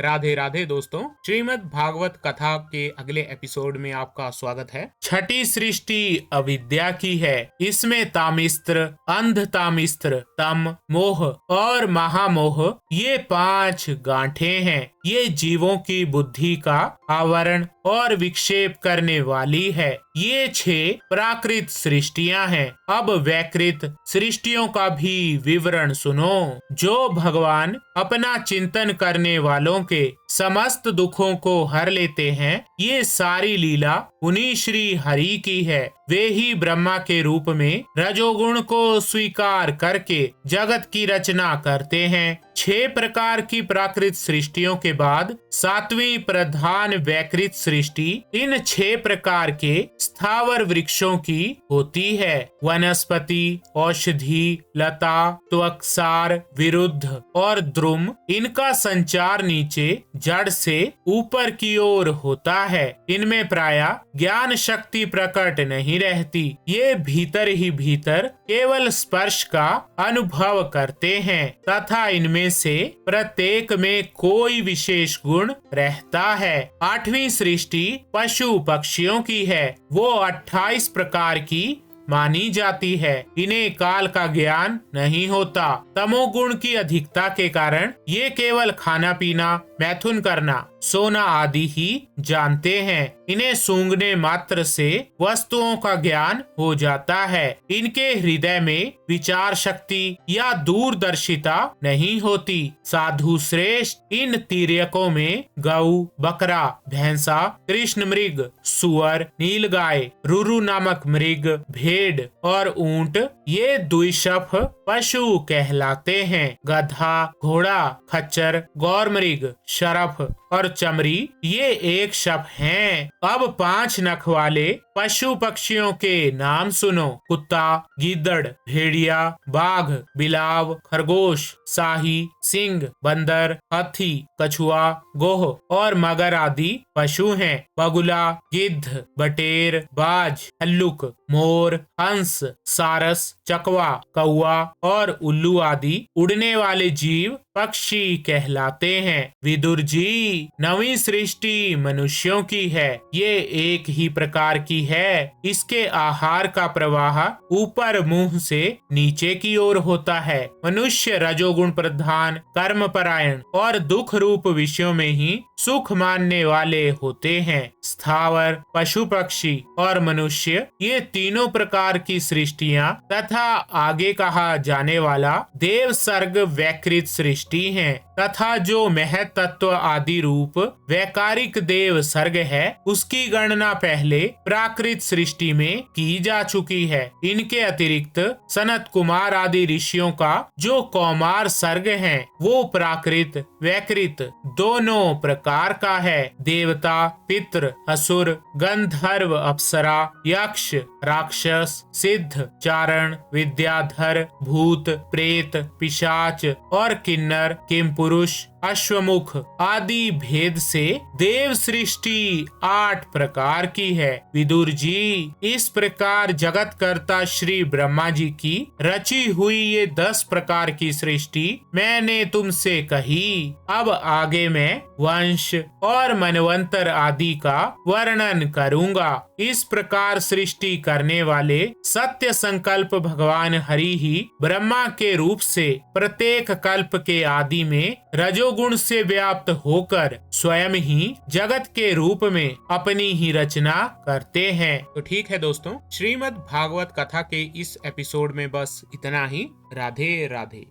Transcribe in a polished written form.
राधे राधे दोस्तों, श्रीमद् भागवत कथा के अगले एपिसोड में आपका स्वागत है। छठी सृष्टि अविद्या की है। इसमें तामिस्त्र, अंध तामिस्त्र, तम, मोह और महामोह ये 5 गांठें हैं। ये जीवों की बुद्धि का आवरण और विक्षेप करने वाली है। ये 6 प्राकृत सृष्टियां हैं। अब वैकृत सृष्टियों का भी विवरण सुनो। जो भगवान अपना चिंतन करने वालों के समस्त दुखों को हर लेते हैं, ये सारी लीला उन्हीं श्री हरि की है। वे ही ब्रह्मा के रूप में रजोगुण को स्वीकार करके जगत की रचना करते हैं। 6 प्रकार की प्राकृत सृष्टियों के बाद 7वीं प्रधान वैकृत सृष्टि इन 6 प्रकार के स्थावर वृक्षों की होती है। वनस्पति, औषधि, लता, त्वक्सार, विरुद्ध और द्रुम, इनका संचार नीचे जड़ से ऊपर की ओर होता है। इनमें प्रायः ज्ञान शक्ति प्रकट नहीं रहती। ये भीतर ही भीतर केवल स्पर्श का अनुभव करते हैं तथा इनमें से प्रत्येक में कोई विशेष गुण रहता है। 8वीं सृष्टि पशु पक्षियों की है। वो 28 प्रकार की मानी जाती है। इन्हें काल का ज्ञान नहीं होता। तमोगुण की अधिकता के कारण ये केवल खाना पीना, मैथुन करना, सोना आदि ही जानते हैं। इन्हें सूंघने मात्र से वस्तुओं का ज्ञान हो जाता है। इनके हृदय में विचार शक्ति या दूरदर्शिता नहीं होती। साधु श्रेष्ठ इन तिर्यकों में गऊ, बकरा, भैंसा, कृष्ण मृग, सुअर, नीलगाय, रुरु नामक मृग, भेड़ और ऊंट ये द्विशफ पशु कहलाते हैं। गधा, घोड़ा, खच्चर, गौर मृग, शरफ और चमरी ये एक शफ हैं। अब 5 नख वाले पशु पक्षियों के नाम सुनो। कुत्ता, गीदड़, भेड़िया, बाघ, बिलाव, खरगोश, साही, सिंह, बंदर, हाथी, कछुआ, गोह और मगर आदि पशु हैं। बगुला, गिद्ध, बटेर, बाज, हल्लुक, मोर, हंस, सारस, चकवा, कौआ और उल्लू आदि उड़ने वाले जीव पक्षी कहलाते हैं। विदुर जी, 9वीं सृष्टि मनुष्यों की है। ये एक ही प्रकार की है। इसके आहार का प्रवाह ऊपर मुंह से नीचे की ओर होता है। मनुष्य रजोगुण प्रधान, कर्म परायण और दुख रूप विषयों में ही सुख मानने वाले होते हैं। स्थावर, पशु पक्षी और मनुष्य ये तीनों प्रकार की सृष्टियां तथा आगे कहा जाने वाला देव सर्ग वैकृत सृष्टि हैं तथा जो महत तत्व आदि रूप वैकारिक देव सर्ग है उसकी गणना पहले प्राकृत सृष्टि में की जा चुकी है। इनके अतिरिक्त सनत कुमार आदि ऋषियों का जो कौमार सर्ग है वो प्राकृत वैकृत दोनों प्रकार का है। देवता, पितृ, असुर, गंधर्व, अप्सरा, यक्ष, राक्षस, सिद्ध, चारण, विद्याधर, भूत, प्रेत, पिशाच और किन्नर, किमपुरुष, अश्वमुख आदि भेद से देव सृष्टि 8 प्रकार की है। विदुर जी, इस प्रकार जगत कर्ता श्री ब्रह्मा जी की रची हुई ये 10 प्रकार की सृष्टि मैंने तुमसे कही। अब आगे मैं वंश और मनवंतर आदि का वर्णन करूंगा। इस प्रकार सृष्टि करने वाले सत्य संकल्प भगवान हरि ही ब्रह्मा के रूप से प्रत्येक कल्प के आदि में रजोगुण से व्याप्त होकर स्वयं ही जगत के रूप में अपनी ही रचना करते हैं। तो ठीक है दोस्तों, श्रीमद् भागवत कथा के इस एपिसोड में बस इतना ही। राधे राधे।